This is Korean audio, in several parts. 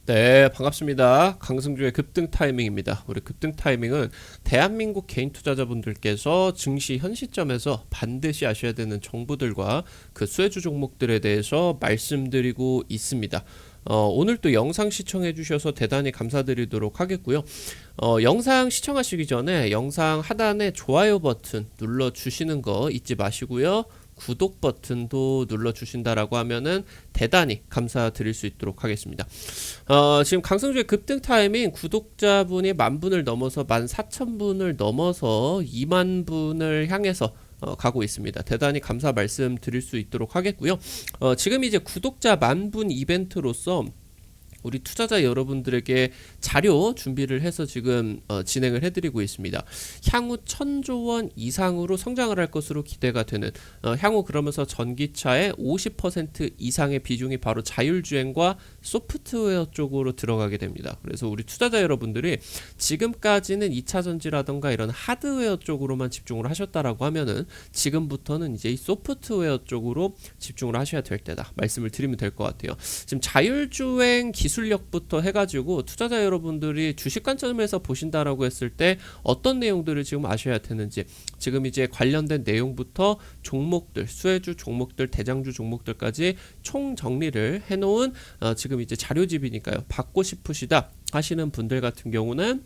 네, 반갑습니다. 강승주의 급등 타이밍입니다. 우리 급등 타이밍은 대한민국 개인 투자자분들께서 증시 현 시점에서 반드시 아셔야 되는 정보들과 그 수혜주 종목들에 대해서 말씀드리고 있습니다. 오늘 또 영상 시청해 주셔서 대단히 감사드리도록 하겠고요. 영상 시청하시기 전에 영상 하단에 좋아요 버튼 눌러 주시는 거 잊지 마시고요. 구독 버튼도 눌러 주신다라고 하면은 대단히 감사드릴 수 있도록 하겠습니다. 지금 강성주의 급등 타이밍 구독자분이 10,000분을 넘어서 14,000분을 넘어서 20,000분을 향해서 가고 있습니다. 대단히 감사 말씀 드릴 수 있도록 하겠고요. 지금 이제 구독자 10,000분 이벤트로서 우리 투자자 여러분들에게 자료 준비를 해서 지금 진행을 해드리고 있습니다. 향후 1,000조 원 이상으로 성장을 할 것으로 기대가 되는 향후 그러면서 전기차의 50% 이상의 비중이 바로 자율주행과 소프트웨어 쪽으로 들어가게 됩니다. 그래서 우리 투자자 여러분들이 지금까지는 2차전지라던가 이런 하드웨어 쪽으로만 집중을 하셨다라고 하면은 지금부터는 이제 이 소프트웨어 쪽으로 집중을 하셔야 될 때다 말씀을 드리면 될 것 같아요. 지금 자율주행 기술력부터 해가지고 투자자 여러분들이 주식 관점에서 보신다라고 했을 때 어떤 내용들을 지금 아셔야 되는지 지금 이제 관련된 내용부터 종목들, 수혜주 종목들, 대장주 종목들까지 총 정리를 해놓은 지금 이제 자료집이니까요. 받고 싶으시다 하시는 분들 같은 경우는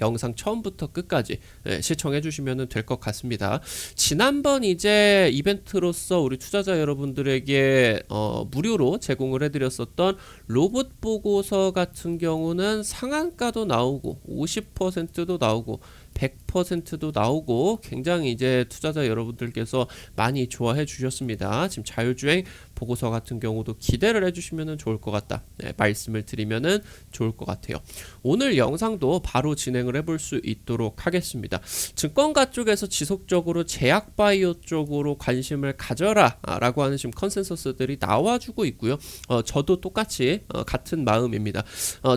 영상 처음부터 끝까지 시청해 주시면 될 것 같습니다. 지난번 이제 이벤트로서 우리 투자자 여러분들에게 무료로 제공을 해드렸었던 로봇 보고서 같은 경우는 상한가도 나오고 50%도 나오고 100%도 나오고 굉장히 이제 투자자 여러분들께서 많이 좋아해 주셨습니다. 지금 자율주행 보고서 같은 경우도 기대를 해주시면 좋을 것 같다. 말씀을 드리면 좋을 것 같아요. 오늘 영상도 바로 진행을 해볼 수 있도록 하겠습니다. 증권가 쪽에서 지속적으로 제약바이오 쪽으로 관심을 가져라 라고 하는 지금 컨센서스들이 나와주고 있고요. 저도 똑같이 같은 마음입니다.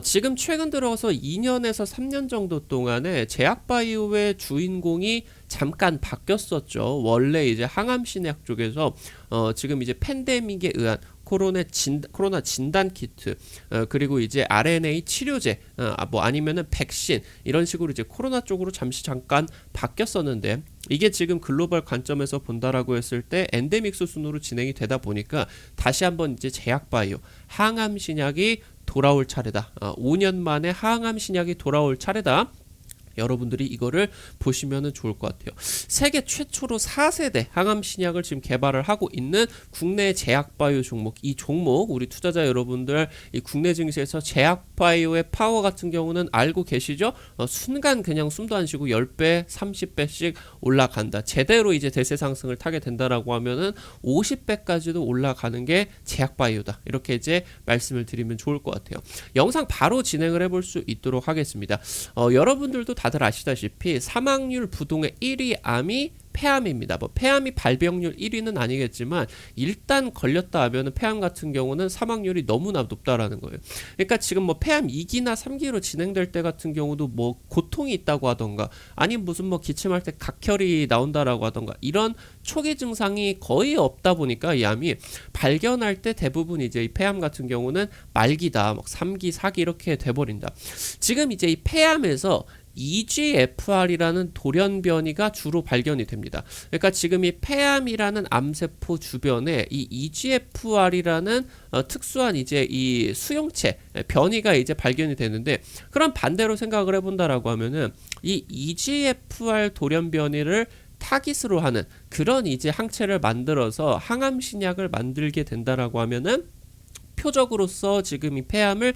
지금 최근 들어서 2년에서 3년 정도 동안에 제약바이오의 주인공이 잠깐 바뀌었었죠. 원래 이제 항암신약 쪽에서 지금 이제 팬데믹에 의한 코로나 진단 키트 그리고 이제 RNA 치료제 뭐 아니면은 백신 이런 식으로 이제 코로나 쪽으로 잠깐 바뀌었었는데 이게 지금 글로벌 관점에서 본다라고 했을 때 엔데믹 수준으로 진행이 되다 보니까 다시 한번 이제 제약바이오 항암 신약이 돌아올 차례다. 5년 만에 항암 신약이 돌아올 차례다. 여러분들이 이거를 보시면 좋을 것 같아요. 세계 최초로 4세대 항암 신약을 지금 개발을 하고 있는 국내 제약바이오 종목, 이 종목 우리 투자자 여러분들 이 국내 증시에서 제약바이오의 파워 같은 경우는 알고 계시죠? 순간 그냥 숨도 안 쉬고 10배, 30배씩 올라간다. 제대로 이제 대세 상승을 타게 된다라고 하면은 50배까지도 올라가는 게 제약바이오다. 이렇게 이제 말씀을 드리면 좋을 것 같아요. 영상 바로 진행을 해볼 수 있도록 하겠습니다. 여러분들도 다들 아시다시피 사망률 부동의 1위 암이 폐암입니다. 뭐 폐암이 발병률 1위는 아니겠지만 일단 걸렸다 하면은 폐암 같은 경우는 사망률이 너무나 높다라는 거예요. 그러니까 지금 뭐 폐암 2기나 3기로 진행될 때 같은 경우도 뭐 고통이 있다고 하던가 아니면 무슨 뭐 기침할 때 각혈이 나온다라고 하던가 이런 초기 증상이 거의 없다 보니까 이 암이 발견할 때 대부분 이제 이 폐암 같은 경우는 말기다. 막 3기, 4기 이렇게 돼버린다. 지금 이제 이 폐암에서 EGFR이라는 돌연변이가 주로 발견이 됩니다. 그러니까 지금 이 폐암이라는 암세포 주변에 이 EGFR이라는 특수한 이제 이 수용체 변이가 이제 발견이 되는데 그럼 반대로 생각을 해본다라고 하면은 이 EGFR 돌연변이를 타깃으로 하는 그런 이제 항체를 만들어서 항암 신약을 만들게 된다라고 하면은 표적으로서 지금 이 폐암을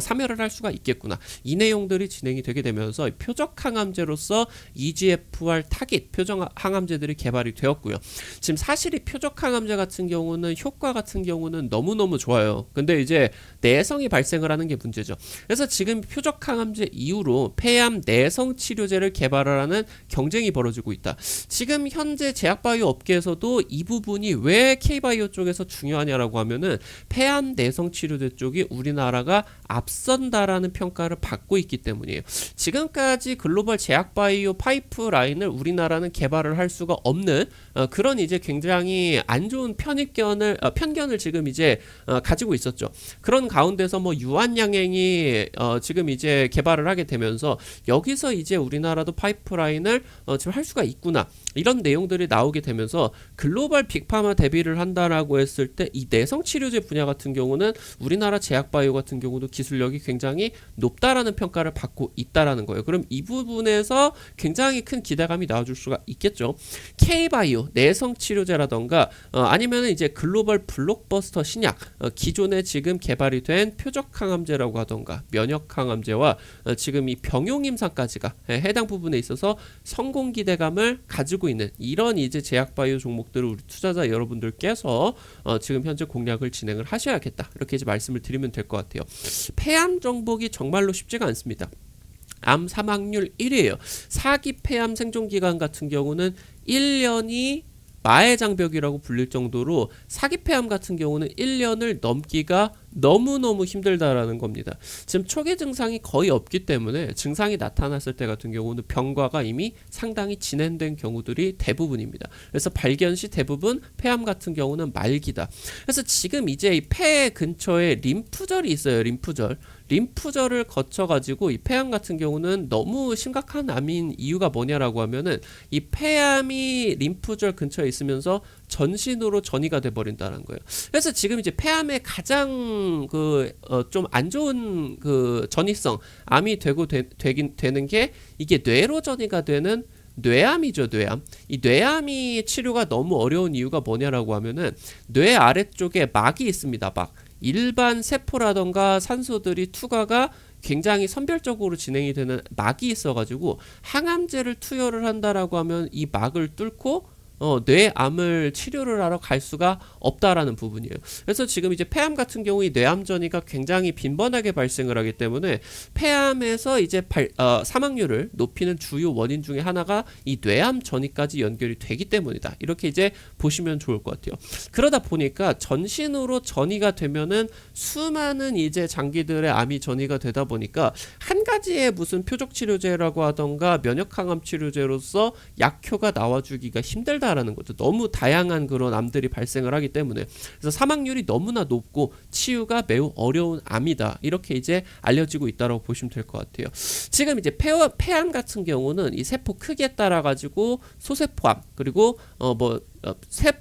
사멸을 할 수가 있겠구나. 이 내용들이 진행이 되게 되면서 표적 항암제로서 EGFR 타깃 표적 항암제들이 개발이 되었고요. 지금 사실 이 표적 항암제 같은 경우는 효과 같은 경우는 너무너무 좋아요. 근데 이제 내성이 발생을 하는 게 문제죠. 그래서 지금 표적 항암제 이후로 폐암 내성 치료제를 개발을 하는 경쟁이 벌어지고 있다. 지금 현재 제약바이오 업계에서도 이 부분이 왜 K바이오 쪽에서 중요하냐라고 하면은 폐암 내성 치료제 쪽이 우리나라가 앞선다라는 평가를 받고 있기 때문이에요. 지금까지 글로벌 제약바이오 파이프라인을 우리나라는 개발을 할 수가 없는 그런 이제 굉장히 안 좋은 편견을 지금 이제 가지고 있었죠. 그런 가운데서 뭐 유한양행이 지금 이제 개발을 하게 되면서 여기서 이제 우리나라도 파이프라인을 지금 할 수가 있구나, 이런 내용들이 나오게 되면서 글로벌 빅파마 대비를 한다라고 했을 때 이 내성 치료제 분야 같은 경우는 우리나라 제약바이오 같은 경우도 기술력이 굉장히 높다라는 평가를 받고 있다라는 거예요. 그럼 이 부분에서 굉장히 큰 기대감이 나와줄 수가 있겠죠. K바이오 내성 치료제라던가 아니면 이제 글로벌 블록버스터 신약, 기존에 지금 개발이 된 표적 항암제라고 하던가 면역 항암제와 지금 이 병용 임상까지가 해당 부분에 있어서 성공 기대감을 가지고 있는 이런 이제 제약바이오 종목들을 우리 투자자 여러분들께서 지금 현재 공략을 진행을 하셔야겠다, 이렇게 이제 말씀을 드리면 될 것 같아요. 폐암 정복이 정말로 쉽지가 않습니다. 암 사망률 1위예요. 4기 폐암 생존기간 같은 경우는 1년이 마의 장벽이라고 불릴 정도로 4기 폐암 같은 경우는 1년을 넘기가 너무너무 힘들다라는 겁니다. 지금 초기 증상이 거의 없기 때문에 증상이 나타났을 때 같은 경우는 병과가 이미 상당히 진행된 경우들이 대부분입니다. 그래서 발견 시 대부분 폐암 같은 경우는 말기다. 그래서 지금 이제 이 폐 근처에 림프절이 있어요. 림프절을 거쳐가지고 이 폐암 같은 경우는 너무 심각한 암인 이유가 뭐냐라고 하면은 이 폐암이 림프절 근처에 있으면서 전신으로 전이가 돼버린다는 거예요. 그래서 지금 이제 폐암의 가장 좀 안 좋은 전이성 암이 되는 게 이게 뇌로 전이가 되는 뇌암이죠. 이 뇌암이 치료가 너무 어려운 이유가 뭐냐라고 하면은 뇌 아래쪽에 막이 있습니다. 일반 세포라던가 산소들이 투과가 굉장히 선별적으로 진행이 되는 막이 있어가지고 항암제를 투여를 한다라고 하면 이 막을 뚫고 뇌암을 치료를 하러 갈 수가 없다라는 부분이에요. 그래서 지금 이제 폐암 같은 경우 이 뇌암 전이가 굉장히 빈번하게 발생을 하기 때문에 폐암에서 이제 사망률을 높이는 주요 원인 중에 하나가 이 뇌암 전이까지 연결이 되기 때문이다. 이렇게 이제 보시면 좋을 것 같아요. 그러다 보니까 전신으로 전이가 되면은 수많은 이제 장기들의 암이 전이가 되다 보니까 한 가지의 무슨 표적 치료제라고 하던가 면역 항암 치료제로서 약효가 나와주기가 힘들다. 라는 거죠. 너무 다양한 그런 암들이 발생을 하기 때문에. 그래서 사망률이 너무나 높고 치유가 매우 어려운 암이다, 이렇게 이제 알려지고 있다고 보시면 될 것 같아요. 지금 이제 폐암 같은 경우는 이 세포 크기에 따라 가지고 소세포암, 그리고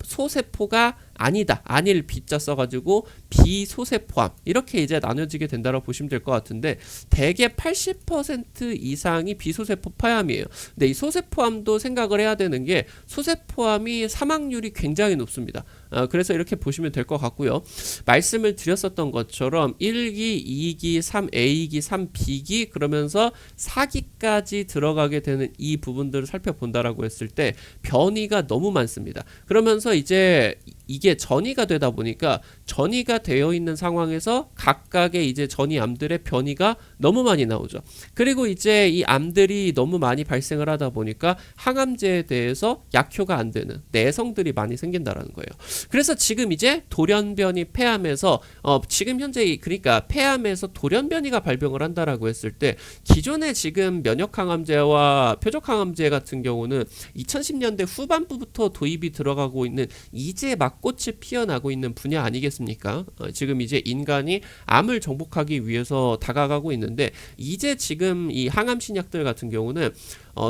소세포가 아니다, 아닐 비자 써가지고 비소세포암, 이렇게 이제 나눠지게 된다고 보시면 될 것 같은데 대개 80% 이상이 비소세포 폐암이에요. 근데 이 소세포암도 생각을 해야 되는 게 소세포암이 사망률이 굉장히 높습니다. 그래서 이렇게 보시면 될 것 같고요. 말씀을 드렸었던 것처럼 1기, 2기, 3A기, 3B기 그러면서 4기까지 들어가게 되는 이 부분들을 살펴본다라고 했을 때 변이가 너무 많습니다. 그러면서 이제 이게 전이가 되다 보니까 전이가 되어 있는 상황에서 각각의 이제 전이암들의 변이가 너무 많이 나오죠. 그리고 이제 이 암들이 너무 많이 발생을 하다 보니까 항암제에 대해서 약효가 안 되는 내성들이 많이 생긴다라는 거예요. 그래서 지금 이제 돌연변이 폐암에서 지금 현재 그러니까 폐암에서 돌연변이가 발병을 한다라고 했을 때 기존에 지금 면역 항암제와 표적 항암제 같은 경우는 2010년대 후반부부터 도입이 들어가고 있는 이제 막 꽃이 피어나고 있는 분야 아니겠습니까? 지금 이제 인간이 암을 정복하기 위해서 다가가고 있는데 이제 지금 이 항암 신약들 같은 경우는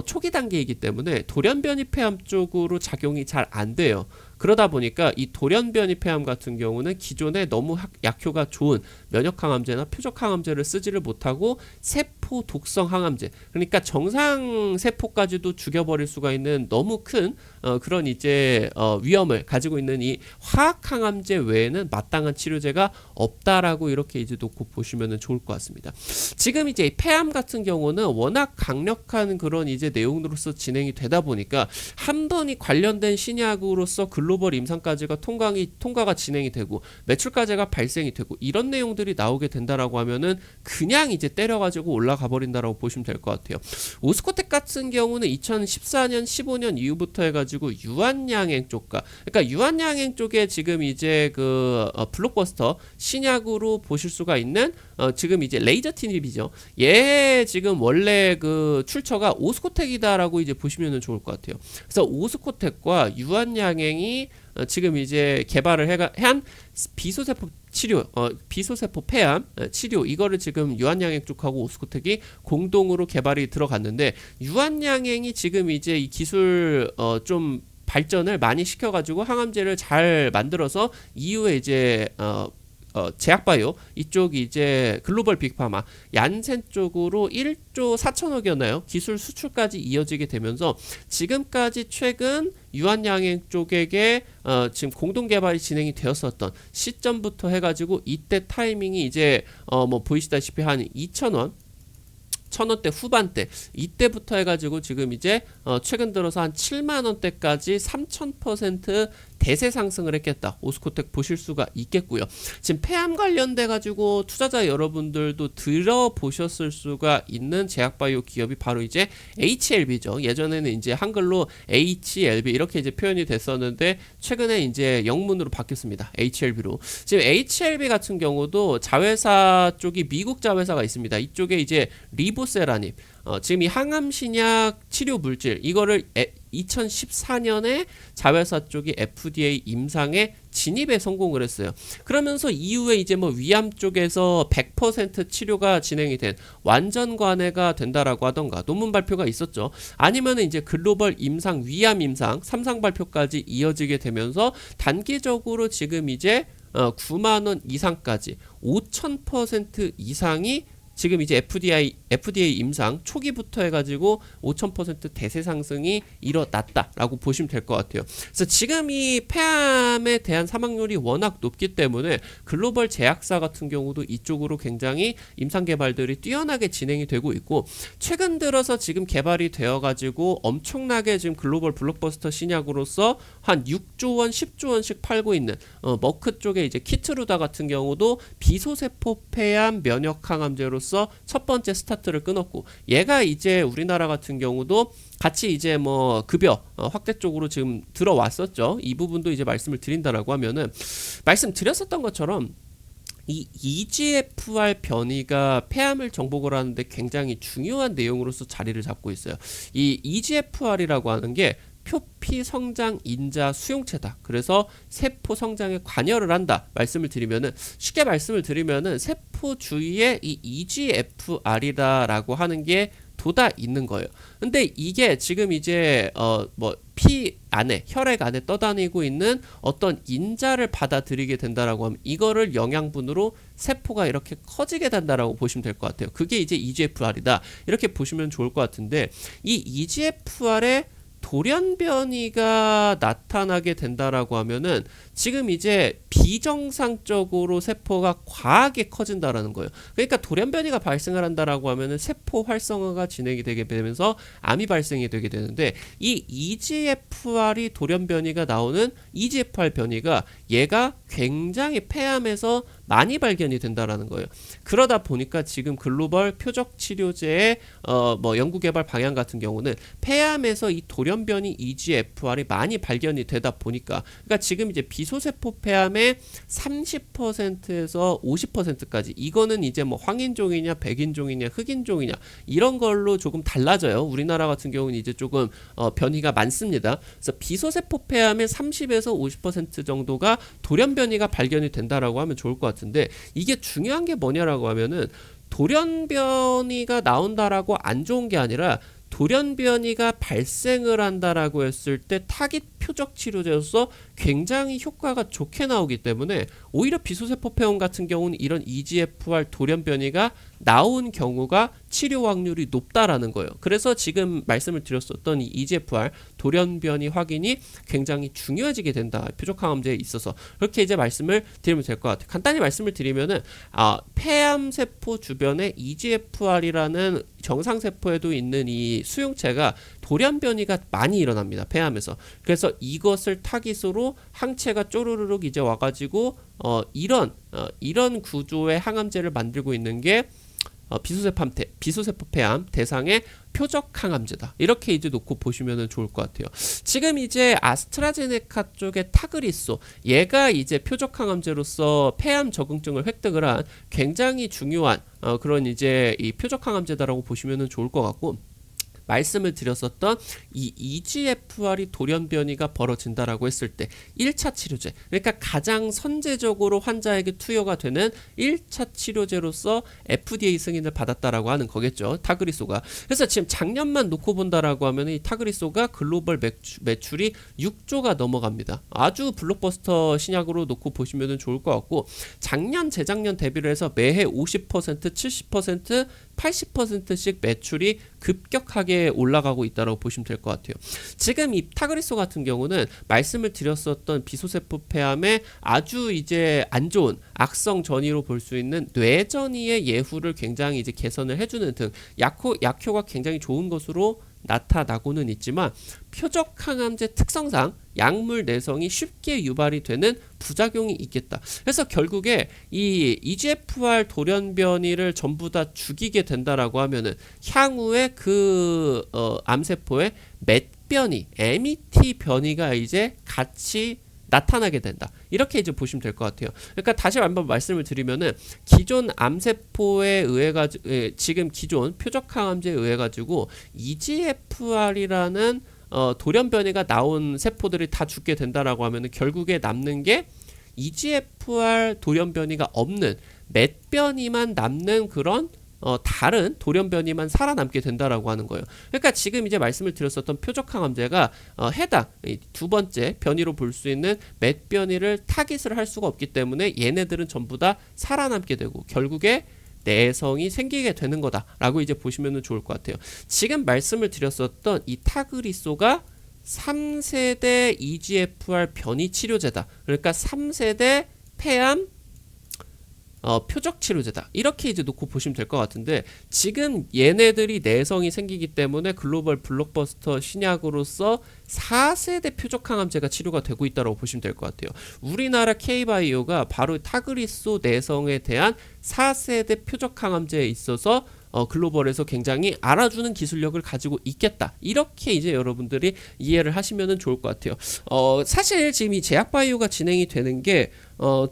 초기 단계이기 때문에 돌연변이 폐암 쪽으로 작용이 잘 안 돼요. 그러다 보니까 이 돌연변이 폐암 같은 경우는 기존에 너무 약효가 좋은 면역 항암제나 표적 항암제를 쓰지를 못하고 세포 독성 항암제, 그러니까 정상 세포까지도 죽여버릴 수가 있는 너무 큰 그런 이제 위험을 가지고 있는 이 화학 항암제 외에는 마땅한 치료제가 없다라고 이렇게 이제 놓고 보시면 좋을 것 같습니다. 지금 이제 폐암 같은 경우는 워낙 강력한 그런 이제 내용으로서 진행이 되다 보니까 한 번이 관련된 신약으로서 글로벌 임상까지가 통과가 진행이 되고 매출까지가 발생이 되고 이런 내용들이 나오게 된다라고 하면은 그냥 이제 때려가지고 올라가 버린다라고 보시면 될 것 같아요. 오스코텍 같은 경우는 2014년 15년 이후부터 해가지고 유한양행 쪽과 그러니까 유한양행 쪽에 지금 이제 블록버스터 신약으로 보실 수가 있는 지금 이제 레이저 티닙이죠. 얘 지금 원래 그 출처가 오스코텍이다라고 이제 보시면 좋을 것 같아요. 그래서 오스코텍과 유한양행이 지금 이제 개발을 한 비소세포 치료, 비소세포 폐암 치료, 이거를 지금 유한양행 쪽하고 오스코텍이 공동으로 개발이 들어갔는데, 유한양행이 지금 이제 이 기술 좀 발전을 많이 시켜가지고 항암제를 잘 만들어서 이후에 이제 제약바이오 이쪽이 이제 글로벌 빅파마 얀센 쪽으로 1조 4천억이었나요? 기술 수출까지 이어지게 되면서 지금까지 최근 유한양행 쪽에게 지금 공동 개발이 진행이 되었었던 시점부터 해가지고 이때 타이밍이 이제 뭐 보이시다시피 한 2,000원 1,000원대 후반대 이때부터 해가지고 지금 이제 최근 들어서 한 7만원대까지 3000% 대세 상승을 했겠다. 오스코텍 보실 수가 있겠고요. 지금 폐암 관련돼 가지고 투자자 여러분들도 들어보셨을 수가 있는 제약바이오 기업이 바로 이제 HLB죠. 예전에는 이제 한글로 HLB 이렇게 이제 표현이 됐었는데 최근에 이제 영문으로 바뀌었습니다. HLB로. 지금 HLB 같은 경우도 자회사 쪽이 미국 자회사가 있습니다. 이쪽에 이제 리보세라닙 지금 이 항암신약 치료 물질 이거를 2014년에 자회사 쪽이 FDA 임상에 진입에 성공을 했어요. 그러면서 이후에 이제 뭐 위암 쪽에서 100% 치료가 진행이 된 완전 관해가 된다라고 하던가 논문 발표가 있었죠. 아니면 이제 글로벌 임상 위암 임상 3상 발표까지 이어지게 되면서 단기적으로 지금 이제 9만원 이상까지 5000% 이상이 지금 이제 FDA 임상 초기부터 해가지고 5000% 대세 상승이 일어났다라고 보시면 될 것 같아요. 그래서 지금 이 폐암에 대한 사망률이 워낙 높기 때문에 글로벌 제약사 같은 경우도 이쪽으로 굉장히 임상 개발들이 뛰어나게 진행이 되고 있고, 최근 들어서 지금 개발이 되어가지고 엄청나게 지금 글로벌 블록버스터 신약으로서 한 6조 원, 10조 원씩 팔고 있는 머크 쪽에 이제 키트루다 같은 경우도 비소세포 폐암 면역 항암제로서 첫 번째 스타트를 끊었고, 얘가 이제 우리나라 같은 경우도 같이 이제 뭐 급여 확대 쪽으로 지금 들어왔었죠. 이 부분도 이제 말씀을 드린다라고 하면은 말씀드렸었던 것처럼 이 EGFR 변이가 폐암을 정복을 하는데 굉장히 중요한 내용으로서 자리를 잡고 있어요. 이 EGFR이라고 하는 게 표피 성장 인자 수용체다. 그래서 세포 성장에 관여를 한다. 말씀을 드리면은 쉽게 말씀을 드리면은 세포 주위에 이 EGFR이다라고 하는 게 돋아 있는 거예요. 근데 이게 지금 이제 뭐 피 안에 혈액 안에 떠다니고 있는 어떤 인자를 받아들이게 된다라고 하면 이거를 영양분으로 세포가 이렇게 커지게 된다라고 보시면 될 것 같아요. 그게 이제 EGFR이다. 이렇게 보시면 좋을 것 같은데, 이 EGFR의 돌연변이가 나타나게 된다라고 하면은 지금 이제 비정상적으로 세포가 과하게 커진다라는 거예요. 그러니까 돌연변이가 발생을 한다라고 하면은 세포 활성화가 진행이 되게 되면서 암이 발생이 되게 되는데, 이 EGFR이 돌연변이가 나오는 EGFR 변이가 얘가 굉장히 폐암에서 많이 발견이 된다라는 거예요. 그러다 보니까 지금 글로벌 표적 치료제의 뭐 연구개발 방향 같은 경우는 폐암에서 이 돌연변이 EGFR이 많이 발견이 되다 보니까, 그러니까 지금 이제 비소세포 폐암의 30%에서 50%까지, 이거는 이제 뭐 황인종이냐 백인종이냐 흑인종이냐 이런 걸로 조금 달라져요. 우리나라 같은 경우는 이제 조금 변이가 많습니다. 그래서 비소세포 폐암의 30에서 50% 정도가 돌연변이가 발견이 된다라고 하면 좋을 것 같은데, 이게 중요한 게 뭐냐라고 하면은 돌연변이가 나온다라고 안 좋은 게 아니라 돌연변이가 발생을 한다라고 했을 때 타깃 표적 치료제로서 굉장히 효과가 좋게 나오기 때문에 오히려 비소세포 폐암 같은 경우는 이런 EGFR 돌연변이가 나온 경우가 치료 확률이 높다라는 거예요. 그래서 지금 말씀을 드렸었던 이 EGFR 돌연변이 확인이 굉장히 중요해지게 된다. 표적 항암제에 있어서 그렇게 이제 말씀을 드리면 될 것 같아요. 간단히 말씀을 드리면은 폐암 세포 주변에 EGFR이라는 정상 세포에도 있는 이 수용체가 돌연변이가 많이 일어납니다. 폐암에서. 그래서 이것을 타깃으로 항체가 쪼르르륵 이제 와가지고 이런 구조의 항암제를 만들고 있는 게 비소세포 폐암 대상의 표적 항암제다. 이렇게 이제 놓고 보시면 좋을 것 같아요. 지금 이제 아스트라제네카 쪽의 타그리소, 얘가 이제 표적 항암제로서 폐암 적응증을 획득을 한 굉장히 중요한 그런 이제 이 표적 항암제다라고 보시면 좋을 것 같고, 말씀을 드렸었던 이 EGFR이 돌연변이가 벌어진다라고 했을 때 1차 치료제, 그러니까 가장 선제적으로 환자에게 투여가 되는 1차 치료제로서 FDA 승인을 받았다라고 하는 거겠죠, 타그리소가. 그래서 지금 작년만 놓고 본다라고 하면 이 타그리소가 글로벌 매출이 6조가 넘어갑니다. 아주 블록버스터 신약으로 놓고 보시면 좋을 것 같고, 작년 재작년 대비를 해서 매해 50%, 70%, 80%씩 매출이 급격하게 올라가고 있다고 보시면 될 것 같아요. 지금 이 타그리소 같은 경우는 말씀을 드렸었던 비소세포 폐암의 아주 이제 안 좋은 악성 전이로 볼 수 있는 뇌전이의 예후를 굉장히 이제 개선을 해주는 등 약효가 굉장히 좋은 것으로 나타나고는 있지만, 표적 항암제 특성상 약물 내성이 쉽게 유발이 되는 부작용이 있겠다. 그래서 결국에 이 EGFR 돌연변이를 전부 다 죽이게 된다라고 하면은 향후에 그 암세포의 맷 변이, MET 변이가 이제 같이 나타나게 된다. 이렇게 이제 보시면 될 것 같아요. 그러니까 다시 한번 말씀을 드리면은, 기존 암세포에 의해 가지고 지금 기존 표적 항암제에 의해 가지고 EGFR이라는 돌연변이가 나온 세포들이 다 죽게 된다라고 하면은 결국에 남는 게 EGFR 돌연변이가 없는 맷 변이만 남는 그런 다른 돌연변이만 살아남게 된다라고 하는 거예요. 그러니까 지금 이제 말씀을 드렸었던 표적 항암제가 해당 두 번째 변이로 볼 수 있는 맷 변이를 타깃을 할 수가 없기 때문에 얘네들은 전부 다 살아남게 되고 결국에 내성이 생기게 되는 거다라고 이제 보시면 좋을 것 같아요. 지금 말씀을 드렸었던 이 타그리소가 3세대 EGFR 변이 치료제다. 그러니까 3세대 폐암 표적 치료제다. 이렇게 이제 놓고 보시면 될 것 같은데, 지금 얘네들이 내성이 생기기 때문에 글로벌 블록버스터 신약으로서 4세대 표적 항암제가 치료가 되고 있다고 보시면 될 것 같아요. 우리나라 K바이오가 바로 타그리소 내성에 대한 4세대 표적 항암제에 있어서 글로벌에서 굉장히 알아주는 기술력을 가지고 있겠다. 이렇게 이제 여러분들이 이해를 하시면 좋을 것 같아요. 사실 지금 이 제약바이오가 진행이 되는 게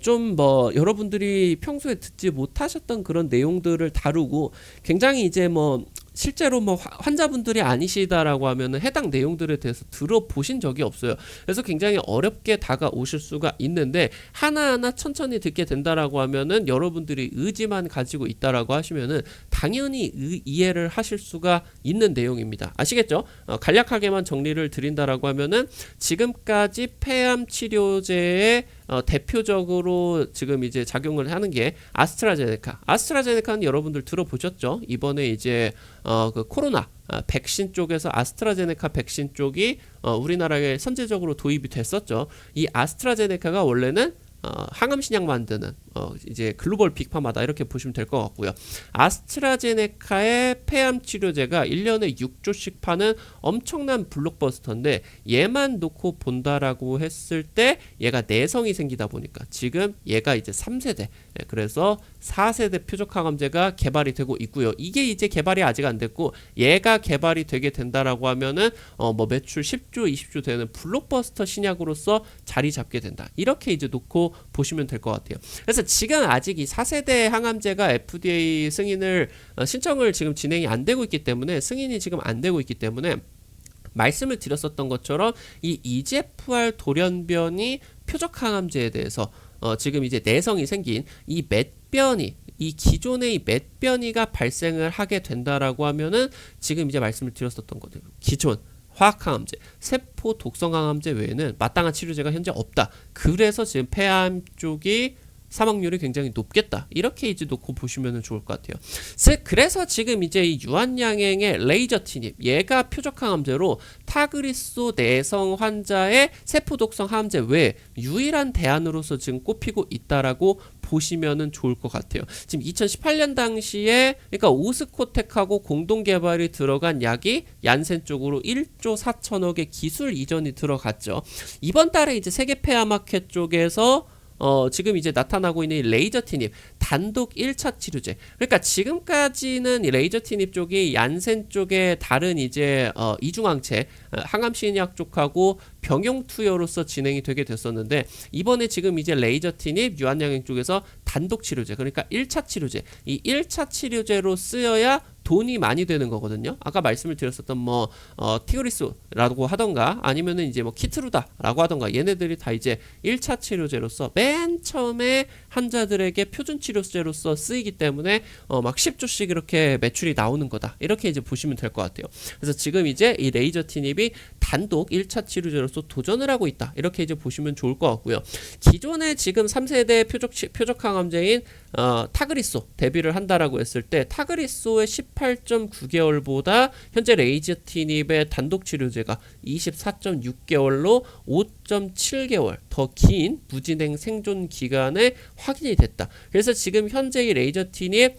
좀 뭐 여러분들이 평소에 듣지 못하셨던 그런 내용들을 다루고, 굉장히 이제 뭐 실제로 뭐 환자분들이 아니시다라고 하면은 해당 내용들에 대해서 들어보신 적이 없어요. 그래서 굉장히 어렵게 다가오실 수가 있는데, 하나하나 천천히 듣게 된다라고 하면은 여러분들이 의지만 가지고 있다라고 하시면은 당연히 이해를 하실 수가 있는 내용입니다. 아시겠죠? 간략하게만 정리를 드린다라고 하면은, 지금까지 폐암 치료제의 대표적으로 지금 이제 작용을 하는 게 아스트라제네카는 여러분들 들어보셨죠? 이번에 이제 그 코로나 백신 쪽에서 아스트라제네카 백신 쪽이 우리나라에 선제적으로 도입이 됐었죠. 이 아스트라제네카가 원래는 항암 신약 만드는 이제 글로벌 빅파마다, 이렇게 보시면 될 것 같고요. 아스트라제네카의 폐암 치료제가 1년에 6조씩 파는 엄청난 블록버스터인데, 얘만 놓고 본다라고 했을 때 얘가 내성이 생기다 보니까 지금 얘가 이제 3세대, 그래서 4세대 표적 항암제가 개발이 되고 있고요. 이게 이제 개발이 아직 안 됐고, 얘가 개발이 되게 된다라고 하면은 뭐 매출 10조, 20조 되는 블록버스터 신약으로서 자리 잡게 된다. 이렇게 이제 놓고 보시면 될 것 같아요. 그래서 지금 아직 이 4세대 항암제가 FDA 승인을 신청을 지금 진행이 안 되고 있기 때문에, 승인이 지금 안 되고 있기 때문에 말씀을 드렸었던 것처럼 이 EGFR 돌연변이 표적 항암제에 대해서 지금 이제 내성이 생긴 이 맷변이, 이 기존의 이 맷변이가 발생을 하게 된다라고 하면은, 지금 이제 말씀을 드렸었던 것들, 기존 화학항암제, 세포 독성항암제 외에는 마땅한 치료제가 현재 없다. 그래서 지금 폐암 쪽이 사망률이 굉장히 높겠다. 이렇게 이제 놓고 보시면 좋을 것 같아요. 그래서 지금 이제 이 유한양행의 레이저티닙, 얘가 표적항암제로 타그리소 내성 환자의 세포독성 항암제 외에 유일한 대안으로서 지금 꼽히고 있다라고 보시면은 좋을 것 같아요. 지금 2018년 당시에, 그러니까 오스코텍하고 공동 개발이 들어간 약이 얀센 쪽으로 1조 4천억의 기술 이전이 들어갔죠. 이번 달에 이제 세계 폐암마켓 쪽에서 지금 이제 나타나고 있는 이 레이저 티닙 단독 1차 치료제. 그러니까 지금까지는 이 레이저 티닙 쪽이 얀센 쪽에 다른 이제 이중항체 항암 신약 쪽하고 병용 투여로서 진행이 되게 됐었는데, 이번에 지금 이제 레이저 티닙 유한양행 쪽에서 단독 치료제, 그러니까 1차 치료제, 이 1차 치료제로 쓰여야 돈이 많이 되는 거거든요. 아까 말씀을 드렸었던 티그리스라고 하던가 아니면은 이제 키트루다라고 하던가, 얘네들이 다 이제 1차 치료제로서 맨 처음에 환자들에게 표준 치료제로서 쓰이기 때문에 막 10조씩 이렇게 매출이 나오는 거다, 이렇게 이제 보시면 될 것 같아요. 그래서 지금 이제 이 레이저 티닙이 단독 1차 치료제로서 도전을 하고 있다, 이렇게 이제 보시면 좋을 것 같고요. 기존에 지금 3세대 표적 항암제인 타그리소 데뷔를 한다라고 했을 때, 타그리소의 18.9개월보다 현재 레이저 티닙의 단독 치료제가 24.6개월로 5.7개월 더 긴 무진행 생존 기간에 확인이 됐다. 그래서 지금 현재 이 레이저 티닙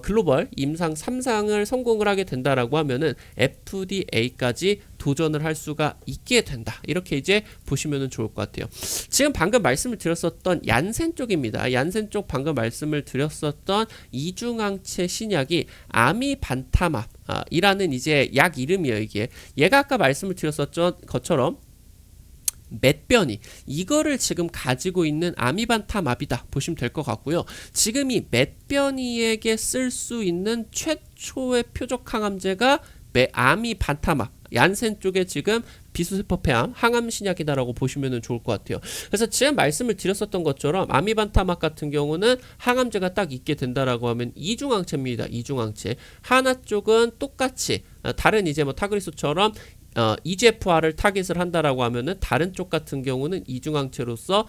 글로벌 임상 3상을 성공을 하게 된다라고 하면은 FDA까지 도전을 할 수가 있게 된다, 이렇게 이제 보시면 좋을 것 같아요. 지금 방금 말씀을 드렸었던 얀센 쪽입니다. 얀센 쪽 방금 말씀을 드렸었던 이중항체 신약이 아미반타맙 이라는 이제 약 이름이에요. 얘가 아까 말씀을 드렸었던 것처럼 맷변이 이거를 지금 가지고 있는 아미반타맙이다 보시면 될 것 같고요. 지금 이 맷변이에게 쓸 수 있는 최초의 표적 항암제가 아미반타맙, 얀센 쪽에 지금 비수세포 폐암 항암 신약이다라고 보시면 좋을 것 같아요. 그래서 지금 말씀을 드렸었던 것처럼 아미반타맙 같은 경우는 항암제가 딱 있게 된다라고 하면 이중항체입니다. 이중항체. 하나 쪽은 똑같이 다른 이제 타그리소처럼 EGFR을 타깃을 한다라고 하면은, 다른 쪽 같은 경우는 이중항체로서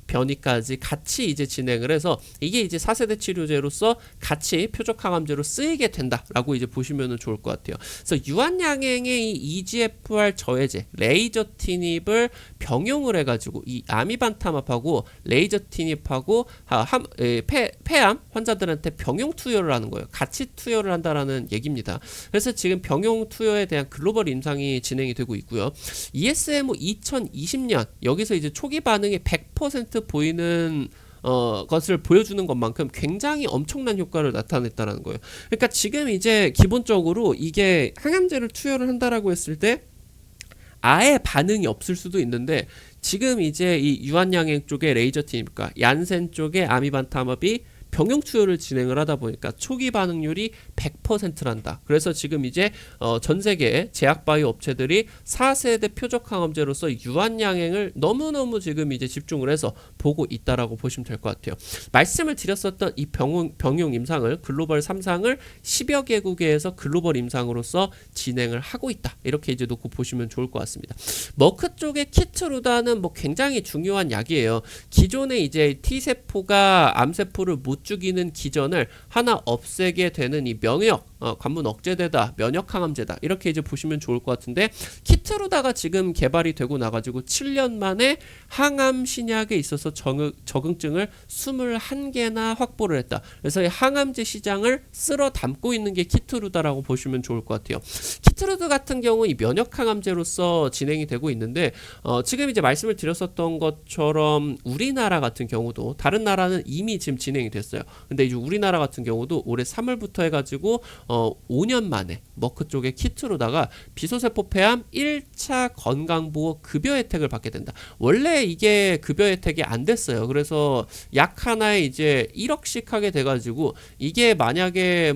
변이까지 같이 이제 진행을 해서 이게 이제 4세대 치료제로서 같이 표적 항암제로 쓰이게 된다라고 이제 보시면 좋을 것 같아요. 그래서 유한양행의 이 EGFR 저해제 레이저 티닙을 병용을 해가지고 이 아미반타맙하고 레이저 티닙하고 폐암 환자들한테 병용 투여를 하는 거예요. 같이 투여를 한다라는 얘기입니다. 그래서 지금 병용 투여에 대한 글로벌 임상이 진행이 되고 있고요. ESMO 2020년 여기서 이제 초기 반응이 100% 보이는 것을 보여주는 것만큼 굉장히 엄청난 효과를 나타냈다는 거예요. 그러니까 지금 이제 기본적으로 이게 항암제를 투여를 한다라고 했을 때 아예 반응이 없을 수도 있는데, 지금 이제 이 유한양행 쪽의 레이저 티닙과 얀센 쪽의 아미반타맙이 병용 투여를 진행을 하다 보니까 초기 반응률이 100%란다. 그래서 지금 이제 전 세계 제약바이오 업체들이 4세대 표적 항암제로서 유한양행을 너무너무 지금 이제 집중을 해서 보고 있다라고 보시면 될 것 같아요. 말씀을 드렸었던 이 병용 임상을 글로벌 3상을 10여 개국에서 글로벌 임상으로서 진행을 하고 있다, 이렇게 이제 놓고 보시면 좋을 것 같습니다. 머크 쪽의 키트루다는 굉장히 중요한 약이에요. 기존에 이제 T세포가 암세포를 못 죽이는 기전을 하나 없애게 되는 이 면역 관문 억제되다, 면역 항암제다, 이렇게 이제 보시면 좋을 것 같은데, 키트루다가 지금 개발이 되고 나가지고 7년 만에 항암 신약에 있어서 적응증을 21개나 확보를 했다. 그래서 이 항암제 시장을 쓸어 담고 있는 게 키트루다라고 보시면 좋을 것 같아요. 키트루다 같은 경우 이 면역 항암제로서 진행이 되고 있는데, 지금 이제 말씀을 드렸었던 것처럼 우리나라 같은 경우도, 다른 나라는 이미 지금 진행이 됐어요. 근데 이제 우리나라 같은 경우도 올해 3월부터 해가지고 5년 만에 머크 쪽의 키트로다가 비소세포 폐암 1차 건강보호 급여 혜택을 받게 된다. 원래 이게 급여 혜택이 안 됐어요. 그래서 약 하나에 이제 1억씩 하게 돼가지고, 이게 만약에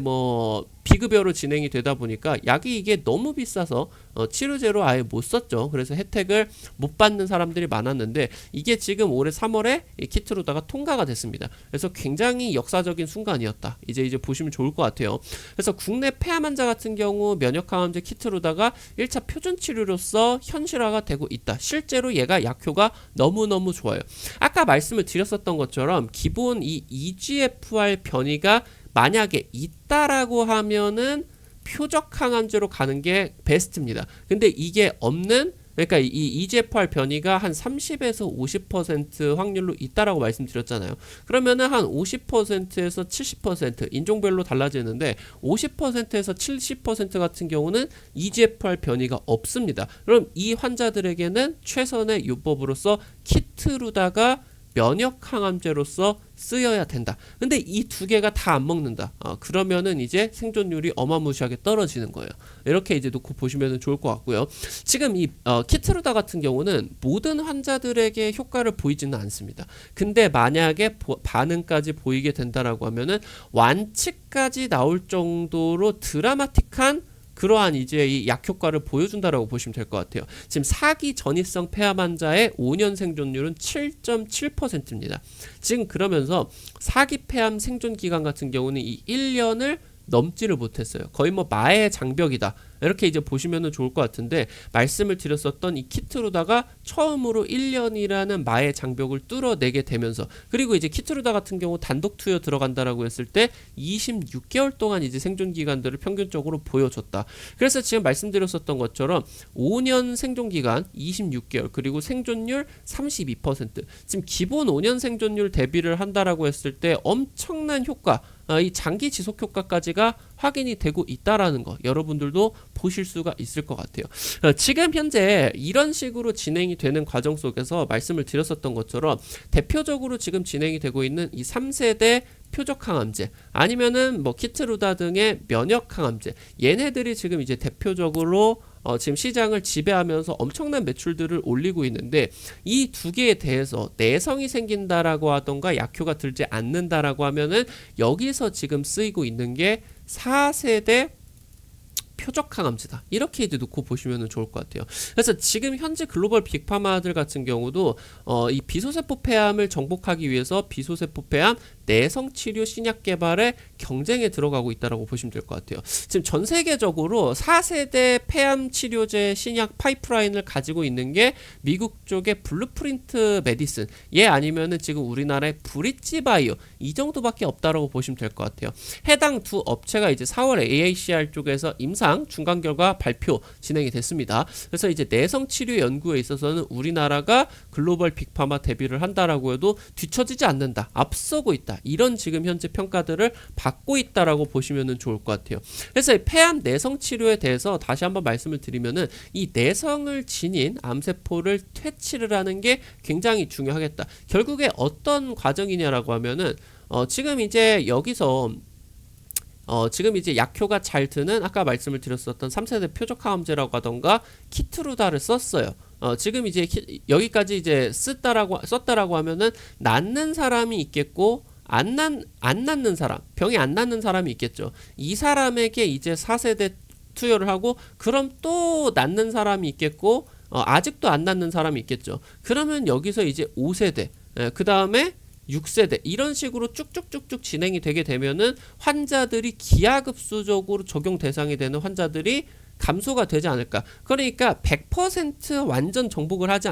비급여로 진행이 되다 보니까 약이 이게 너무 비싸서 치료제로 아예 못 썼죠. 그래서 혜택을 못 받는 사람들이 많았는데, 이게 지금 올해 3월에 이 키트로다가 통과가 됐습니다. 그래서 굉장히 역사적인 순간이었다, 이제 보시면 좋을 것 같아요. 그래서 국내 폐암 환자 같은 경우 면역항암제 키트로다가 1차 표준 치료로서 현실화가 되고 있다. 실제로 얘가 약효가 너무너무 좋아요. 아까 말씀을 드렸었던 것처럼 기본 이 EGFR 변이가 만약에 있다라고 하면은 표적 항암제로 가는 게 베스트입니다. 근데 이게 없는, 그러니까 이 EGFR 변이가 한 30에서 50% 확률로 있다라고 말씀드렸잖아요. 그러면은 한 50%에서 70% 인종별로 달라지는데, 50%에서 70% 같은 경우는 EGFR 변이가 없습니다. 그럼 이 환자들에게는 최선의 요법으로서 키트루다가 면역 항암제로서 쓰여야 된다. 근데 이 두 개가 다 안 먹는다. 그러면은 이제 생존율이 어마무시하게 떨어지는 거예요. 이렇게 이제 놓고 보시면 좋을 것 같고요. 지금 이 키트루다 같은 경우는 모든 환자들에게 효과를 보이지는 않습니다. 근데 만약에 반응까지 보이게 된다라고 하면은 완치까지 나올 정도로 드라마틱한 그러한 이제 이 약 효과를 보여준다라고 보시면 될 것 같아요. 지금 사기 전이성 폐암 환자의 5년 생존율은 7.7%입니다. 지금 그러면서 사기 폐암 생존 기간 같은 경우는 이 1년을 넘지를 못했어요. 거의 뭐 마의 장벽이다. 이렇게 이제 보시면 좋을 것 같은데, 말씀을 드렸었던 이 키트루다가 처음으로 1년이라는 마의 장벽을 뚫어내게 되면서, 그리고 이제 키트루다 같은 경우 단독 투여 들어간다라고 했을 때 26개월 동안 이제 생존 기간들을 평균적으로 보여줬다. 그래서 지금 말씀드렸었던 것처럼 5년 생존 기간 26개월, 그리고 생존율 32%. 지금 기본 5년 생존율 대비를 한다라고 했을 때 엄청난 효과, 이 장기 지속 효과까지가 확인이 되고 있다라는 거, 여러분들도 보실 수가 있을 것 같아요. 지금 현재 이런 식으로 진행이 되는 과정 속에서 말씀을 드렸었던 것처럼 대표적으로 지금 진행이 되고 있는 이 3세대 표적 항암제, 아니면은 뭐 키트루다 등의 면역 항암제, 얘네들이 지금 이제 대표적으로 지금 시장을 지배하면서 엄청난 매출들을 올리고 있는데, 이 두 개에 대해서 내성이 생긴다라고 하던가 약효가 들지 않는다라고 하면은 여기서 지금 쓰이고 있는 게 4세대 표적 항암제다. 이렇게 이제 놓고 보시면 좋을 것 같아요. 그래서 지금 현재 글로벌 빅파마들 같은 경우도 이 비소세포 폐암을 정복하기 위해서 비소세포 폐암 내성 치료 신약 개발에 경쟁에 들어가고 있다라고 보시면 될 것 같아요. 지금 전 세계적으로 4세대 폐암 치료제 신약 파이프라인을 가지고 있는 게 미국 쪽의 블루프린트 메디슨, 얘 아니면은 지금 우리나라의 브릿지 바이오, 이 정도밖에 없다라고 보시면 될 것 같아요. 해당 두 업체가 이제 4월 AACR 쪽에서 임상 중간 결과 발표 진행이 됐습니다. 그래서 이제 내성 치료 연구에 있어서는 우리나라가 글로벌 빅파마 대비를 한다라고 해도 뒤처지지 않는다, 앞서고 있다, 이런 지금 현재 평가들을 받고 있다라고 보시면 좋을 것 같아요. 그래서 이 폐암 내성 치료에 대해서 다시 한번 말씀을 드리면은, 이 내성을 지닌 암세포를 퇴치를 하는 게 굉장히 중요하겠다. 결국에 어떤 과정이냐라고 하면은 지금 이제 여기서 지금 이제 약효가 잘 드는 아까 말씀을 드렸었던 3세대 표적 항암제라고 하던가 키트루다를 썼어요. 지금 이제 여기까지 이제 썼다라고 하면은 낫는 사람이 있겠고 안 낫는 사람, 병이 안 낫는 사람이 있겠죠. 이 사람에게 이제 4세대 투여를 하고, 그럼 또 낫는 사람이 있겠고 아직도 안 낫는 사람이 있겠죠. 그러면 여기서 이제 5세대, 그 다음에 6세대, 이런 식으로 쭉쭉쭉쭉 진행이 되게 되면은 환자들이 기하급수적으로 적용 대상이 되는 환자들이 감소가 되지 않을까. 그러니까 100% 완전 정복을 하지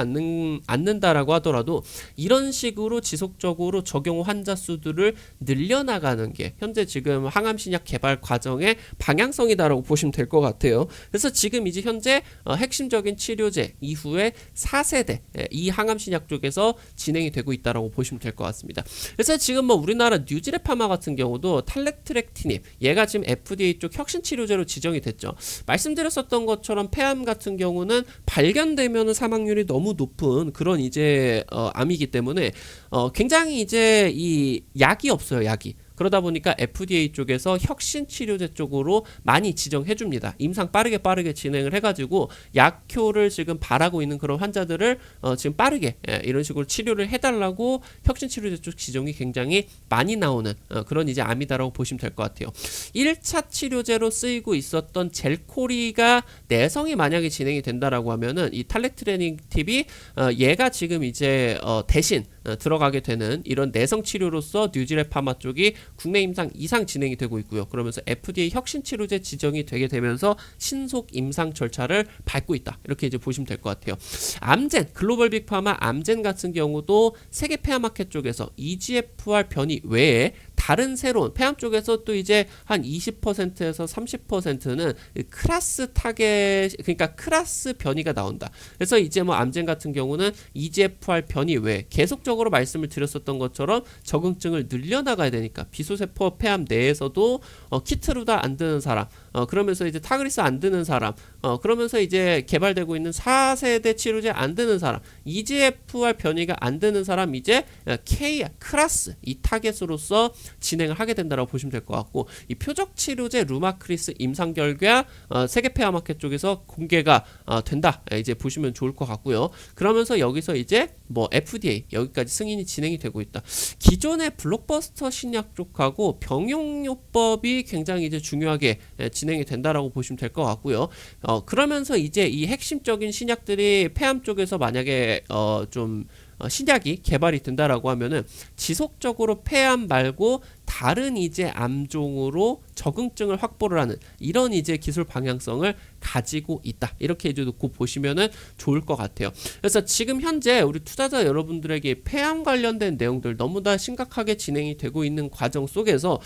않는다라고 하더라도 이런 식으로 지속적으로 적용 환자 수들을 늘려나가는 게 현재 지금 항암신약 개발 과정의 방향성이다라고 보시면 될 것 같아요. 그래서 지금 이제 현재 핵심적인 치료제 이후에 4세대 이 항암신약 쪽에서 진행이 되고 있다라고 보시면 될 것 같습니다. 그래서 지금 뭐 우리나라 뉴지레파마 같은 경우도 탈레트렉티닙, 얘가 지금 FDA 쪽 혁신치료제로 지정이 됐죠. 말씀드렸었던 것처럼 폐암 같은 경우는 발견되면 사망률이 너무 높은 그런 이제 암이기 때문에 굉장히 이제 이 약이 없어요, 약이. 그러다 보니까 FDA 쪽에서 혁신 치료제 쪽으로 많이 지정해 줍니다. 임상 빠르게 진행을 해가지고 약효를 지금 바라고 있는 그런 환자들을 지금 빠르게 이런 식으로 치료를 해달라고 혁신 치료제 쪽 지정이 굉장히 많이 나오는 그런 이제 암이다라고 보시면 될 것 같아요. 1차 치료제로 쓰이고 있었던 젤코리가 내성이 만약에 진행이 된다라고 하면은 이 탈레트레닉팁이 얘가 지금 이제 대신 들어가게 되는 이런 내성 치료로서 뉴지레파마 쪽이 국내 임상 이상 진행이 되고 있고요. 그러면서 FDA 혁신 치료제 지정이 되게 되면서 신속 임상 절차를 밟고 있다. 이렇게 이제 보시면 될 것 같아요. 암젠, 글로벌 빅파마 암젠 같은 경우도 세계 폐암마켓 쪽에서 EGFR 변이 외에 다른 새로운 폐암 쪽에서 또 이제 한 20%에서 30%는 클래스 타겟, 그러니까 클래스 변이가 나온다. 그래서 이제 뭐 암젠 같은 경우는 EGFR 변이 외에 계속적으로 말씀을 드렸었던 것처럼 적응증을 늘려나가야 되니까 비소세포 폐암 내에서도 키트루다 안 드는 사람, 그러면서 이제 타그리스 안 드는 사람, 그러면서 이제 개발되고 있는 4세대 치료제 안 드는 사람, EGFR 변이가 안 드는 사람, 이제 K 클래스 이 타겟으로서 진행을 하게 된다고 보시면 될 것 같고, 이 표적 치료제 루마크리스 임상 결과 세계 폐암 마켓 쪽에서 공개가 된다, 이제 보시면 좋을 것 같고요. 그러면서 여기서 이제 뭐 FDA 여기까지 승인이 진행이 되고 있다. 기존의 블록버스터 신약 쪽하고 병용요법이 굉장히 이제 중요하게 진행이 된다라고 보시면 될 것 같고요. 그러면서 이제 이 핵심적인 신약들이 폐암 쪽에서 만약에 좀 신약이 개발이 된다라고 하면은 지속적으로 폐암 말고 다른 이제 암종으로 적응증을 확보를 하는 이런 이제 기술 방향성을 가지고 있다. 이렇게 이제 놓고 보시면은 좋을 것 같아요. 그래서 지금 현재 우리 투자자 여러분들에게 폐암 관련된 내용들 너무나 심각하게 진행이 되고 있는 과정 속에서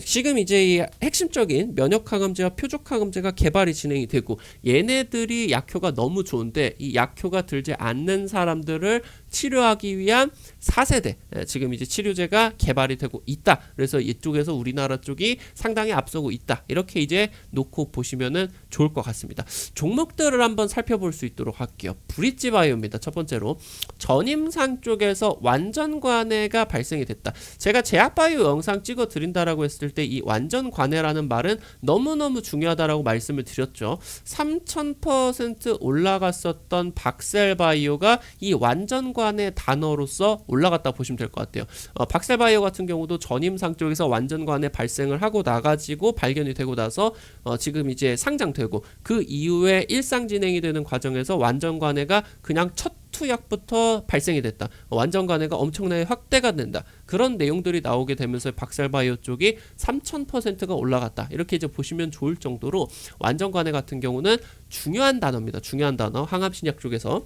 지금 이제 이 핵심적인 면역항암제와 표적항암제가 개발이 진행이 되고, 얘네들이 약효가 너무 좋은데 이 약효가 들지 않는 사람들을 치료하기 위한 4세대 지금 이제 치료제가 개발이 되고 있다. 그래서 이쪽에서 우리나라 쪽이 상당히 앞서고 있다. 이렇게 이제 놓고 보시면은 좋을 것 같습니다. 종목들을 한번 살펴볼 수 있도록 할게요. 브릿지바이오입니다. 첫 번째로 전임상 쪽에서 완전 관해가 발생이 됐다. 제가 제약바이오 영상 찍어 드린다라고 했을 때 이 완전 관해라는 말은 너무너무 중요하다라고 말씀을 드렸죠. 3000% 올라갔었던 박셀바이오가 이 완전 관해 단어로서 올라갔다 보시면 될 것 같아요. 박셀바이오 같은 경우도 전임상 쪽에서 완전 관해 발생을 하고 나가지고 발견이 되고 나서 지금 이제 상장되고, 그 이후에 일상 진행이 되는 과정에서 완전 관해가 그냥 첫 투약부터 발생이 됐다. 완전 관해가 엄청나게 확대가 된다. 그런 내용들이 나오게 되면서 박셀바이오 쪽이 3000%가 올라갔다. 이렇게 이제 보시면 좋을 정도로 완전 관해 같은 경우는 중요한 단어입니다. 중요한 단어. 항암신약 쪽에서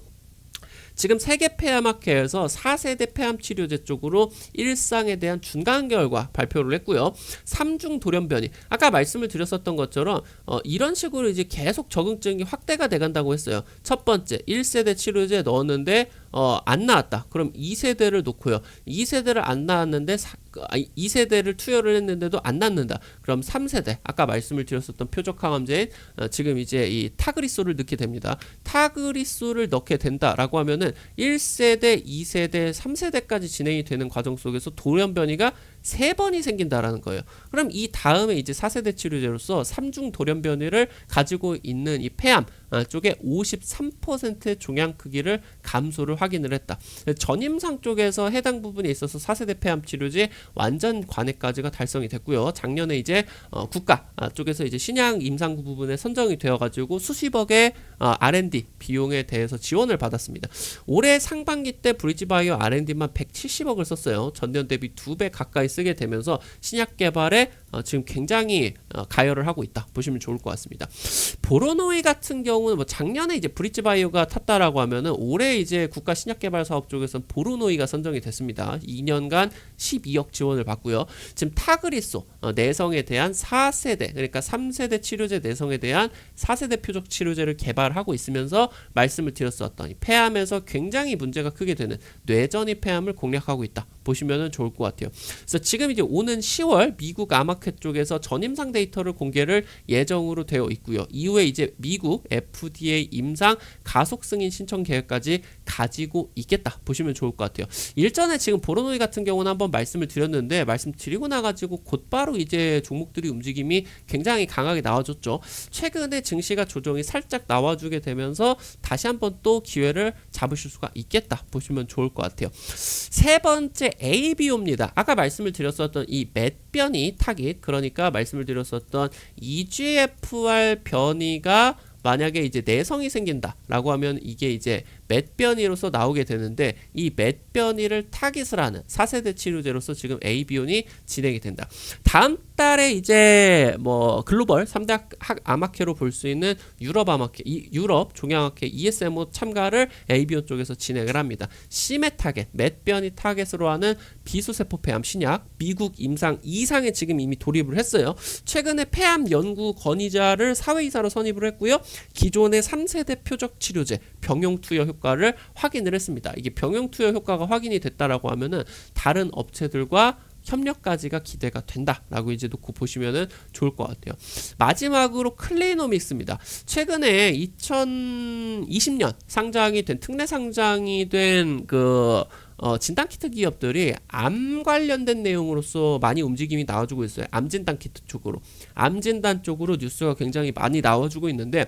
지금 세계 폐암학회에서 4세대 폐암 치료제 쪽으로 일상에 대한 중간 결과 발표를 했고요. 3중 돌연변이, 아까 말씀을 드렸었던 것처럼 이런 식으로 이제 계속 적응증이 확대가 돼간다고 했어요. 첫 번째 1세대 치료제 넣었는데 안 나왔다. 그럼 2세대를 놓고요. 2세대를 안 나왔는데 2세대를 투여를 했는데도 안 낫는다. 그럼 3세대, 아까 말씀을 드렸었던 표적항암제인 지금 이제 이 타그리소를 넣게 됩니다. 타그리소를 넣게 된다라고 하면은 1세대, 2세대, 3세대까지 진행이 되는 과정 속에서 돌연변이가 3번이 생긴다라는 거예요. 그럼 이 다음에 이제 4세대 치료제로서 3중 돌연변이를 가지고 있는 이 폐암 쪽에 53%의 종양 크기를 감소를 확인을 했다. 전임상 쪽에서 해당 부분에 있어서 4세대 폐암 치료제 완전 관해까지가 달성이 됐고요. 작년에 이제 국가 쪽에서 이제 신약 임상구 부분에 선정이 되어가지고 수십억의 R&D 비용에 대해서 지원을 받았습니다. 올해 상반기 때 브리지바이오 R&D만 170억을 썼어요. 전년 대비 2배 가까이 쓰게 되면서 신약 개발에 지금 굉장히 가열을 하고 있다 보시면 좋을 것 같습니다. 보로노이 같은 경우는 뭐 작년에 이제 브릿지바이오가 탔다라고 하면은 올해 이제 국가 신약 개발 사업 쪽에서는 보로노이가 선정이 됐습니다. 2년간 12억 지원을 받고요. 지금 타그리소 내성에 대한 4세대, 그러니까 3세대 치료제 내성에 대한 4세대 표적 치료제를 개발하고 있으면서 말씀을 드렸었던 폐암에서 굉장히 문제가 크게 되는 뇌전이 폐암을 공략하고 있다 보시면 좋을 것 같아요. 그래서 지금 이제 오는 10월 미국 암학회 쪽에서 전임상 데이터를 공개를 예정으로 되어 있고요. 이후에 이제 미국 FDA 임상 가속 승인 신청 계획까지 가지고 있겠다 보시면 좋을 것 같아요. 일전에 지금 보로노이 같은 경우는 한번 말씀을 드렸는데, 말씀드리고 나가지고 곧바로 이제 종목들이 움직임이 굉장히 강하게 나와줬죠. 최근에 증시가 조정이 살짝 나와주게 되면서 다시 한번 또 기회를 잡으실 수가 있겠다 보시면 좋을 것 같아요. 세 번째 ABO입니다. 아까 말씀을 드렸었던 이 맷변이 타깃, 그러니까 말씀을 드렸었던 EGFR 변이가 만약에 이제 내성이 생긴다라고 하면 이게 이제 맷변이로서 나오게 되는데 이 맷변이를 타깃을 하는 4세대 치료제로서 지금 AB온이 진행이 된다. 다음 달에 이제 뭐 글로벌 3대 암학회로 볼 수 있는 유럽 암학회, 유럽 종양학회 ESMO 참가를 AB온 쪽에서 진행을 합니다. Cmet 타겟, 맷변이 타겟으로 하는 비소세포 폐암 신약 미국 임상 2상에 지금 이미 돌입을 했어요. 최근에 폐암 연구 권위자를 사회이사로 선임을 했고요. 기존의 3세대 표적 치료제 병용 투여 효과를 확인을 했습니다. 이게 병용 투여 효과가 확인이 됐다라고 하면은 다른 업체들과 협력까지가 기대가 된다라고 이제 놓고 보시면은 좋을 것 같아요. 마지막으로 클리노믹스입니다. 최근에 2020년 상장이 된 특례 상장이 된 그 진단키트 기업들이 암 관련된 내용으로서 많이 움직임이 나와주고 있어요. 암 진단키트 쪽으로, 암 진단 쪽으로 뉴스가 굉장히 많이 나와주고 있는데.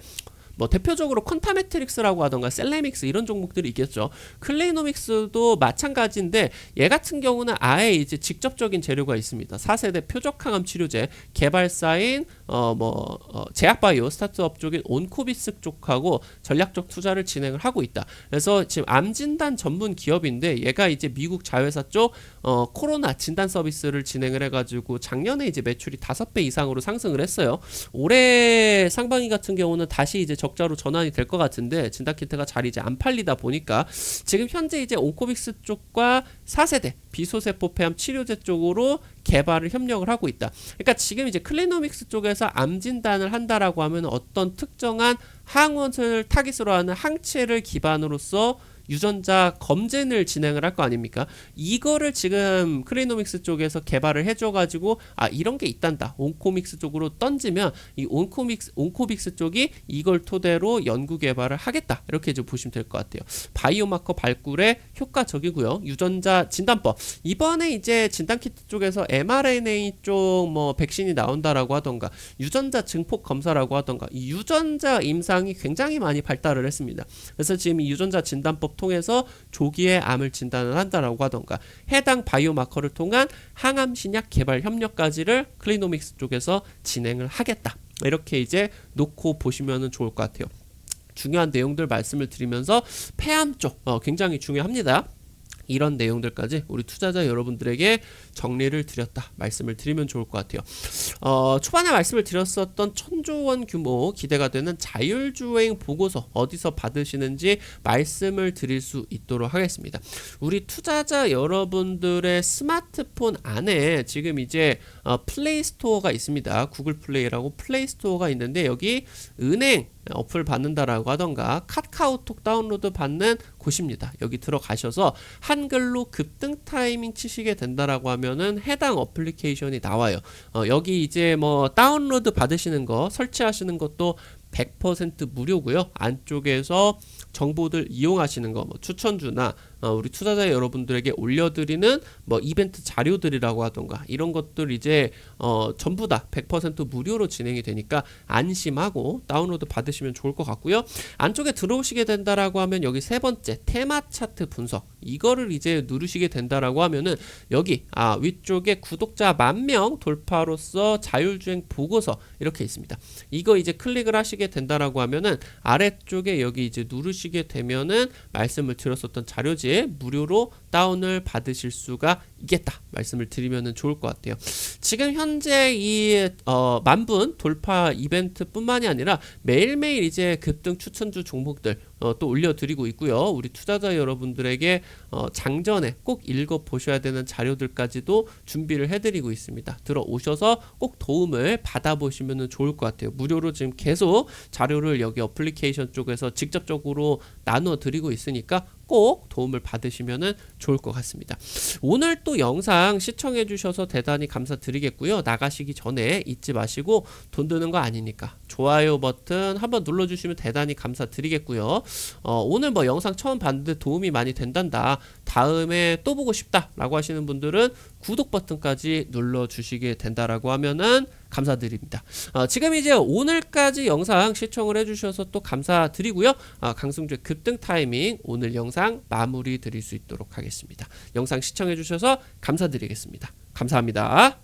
뭐 대표적으로 퀀타메트릭스라고 하던가 셀레믹스 이런 종목들이 있겠죠. 클리노믹스도 마찬가지인데 얘 같은 경우는 아예 이제 직접적인 재료가 있습니다. 4세대 표적항암 치료제 개발사인 제약바이오 스타트업 쪽인 온코비스 쪽하고 전략적 투자를 진행을 하고 있다. 그래서 지금 암 진단 전문 기업인데 얘가 이제 미국 자회사 쪽 코로나 진단 서비스를 진행을 해가지고 작년에 이제 매출이 5배 이상으로 상승을 했어요. 올해 상반기 같은 경우는 다시 이제 적자로 전환이 될 것 같은데 진단키트가 잘 이제 안 팔리다 보니까 지금 현재 이제 온코빅스 쪽과 4세대 비소세포 폐암 치료제 쪽으로 개발을 협력을 하고 있다. 그러니까 지금 이제 클리노믹스 쪽에서 암 진단을 한다라고 하면 어떤 특정한 항원을 타깃으로 하는 항체를 기반으로서 유전자 검진을 진행을 할 거 아닙니까? 이거를 지금 클리노믹스 쪽에서 개발을 해줘가지고 이런 게 있단다. 온코믹스 쪽으로 던지면 이 온코믹스 쪽이 이걸 토대로 연구 개발을 하겠다. 이렇게 이제 보시면 될 것 같아요. 바이오마커 발굴에 효과적이고요. 유전자 진단법. 이번에 이제 진단키트 쪽에서 mRNA 쪽 뭐 백신이 나온다라고 하던가 유전자 증폭 검사라고 하던가 이 유전자 임상이 굉장히 많이 발달을 했습니다. 그래서 지금 이 유전자 진단법 통해서 조기에 암을 진단을 한다라고 하던가 해당 바이오마커를 통한 항암 신약 개발 협력까지를 클리노믹스 쪽에서 진행을 하겠다. 이렇게 이제 놓고 보시면 좋을 것 같아요. 중요한 내용들 말씀을 드리면서 폐암 쪽 굉장히 중요합니다. 이런 내용들까지 우리 투자자 여러분들에게 정리를 드렸다 말씀을 드리면 좋을 것 같아요. 초반에 말씀을 드렸었던 1000조 원 규모 기대가 되는 자율주행 보고서 어디서 받으시는지 말씀을 드릴 수 있도록 하겠습니다. 우리 투자자 여러분들의 스마트폰 안에 지금 이제 플레이스토어가 있습니다. 구글 플레이라고 플레이스토어가 있는데 여기 은행 어플 받는다라고 하던가 카카오톡 다운로드 받는 곳입니다. 여기 들어가셔서 한글로 급등 타이밍 치시게 된다라고 하면은 해당 어플리케이션이 나와요. 여기 이제 뭐 다운로드 받으시는 거 설치하시는 것도 100% 무료고요. 안쪽에서 정보들 이용하시는 거, 뭐 추천주나 우리 투자자 여러분들에게 올려드리는 뭐 이벤트 자료들이라고 하던가 이런 것들 이제 전부 다 100% 무료로 진행이 되니까 안심하고 다운로드 받으시면 좋을 것 같고요. 안쪽에 들어오시게 된다라고 하면 여기 세 번째 테마 차트 분석 이거를 이제 누르시게 된다라고 하면은 여기 위쪽에 구독자 10,000명 돌파로서 자율주행 보고서 이렇게 있습니다. 이거 이제 클릭을 하시게 된다라고 하면은 아래쪽에 여기 이제 누르시게 되면은 말씀을 드렸었던 자료지 무료로 다운을 받으실 수가 있겠다 말씀을 드리면 좋을 것 같아요. 지금 현재 이 10,000분 돌파 이벤트 뿐만이 아니라 매일매일 이제 급등 추천주 종목들 또 올려드리고 있고요. 우리 투자자 여러분들에게 장전에 꼭 읽어보셔야 되는 자료들까지도 준비를 해드리고 있습니다. 들어오셔서 꼭 도움을 받아보시면 좋을 것 같아요. 무료로 지금 계속 자료를 여기 어플리케이션 쪽에서 직접적으로 나눠드리고 있으니까 꼭 도움을 받으시면 좋을 것 같습니다. 오늘 또 영상 시청해 주셔서 대단히 감사드리겠고요. 나가시기 전에 잊지 마시고 돈 드는 거 아니니까 좋아요 버튼 한번 눌러주시면 대단히 감사드리겠고요. 오늘 뭐 영상 처음 봤는데 도움이 많이 된단다. 다음에 또 보고 싶다 라고 하시는 분들은 구독 버튼까지 눌러주시게 된다라고 하면은 감사드립니다. 지금 이제 오늘까지 영상 시청을 해주셔서 또 감사드리고요. 강승주의 급등 타이밍 오늘 영상 마무리 드릴 수 있도록 하겠습니다. 영상 시청해주셔서 감사드리겠습니다. 감사합니다.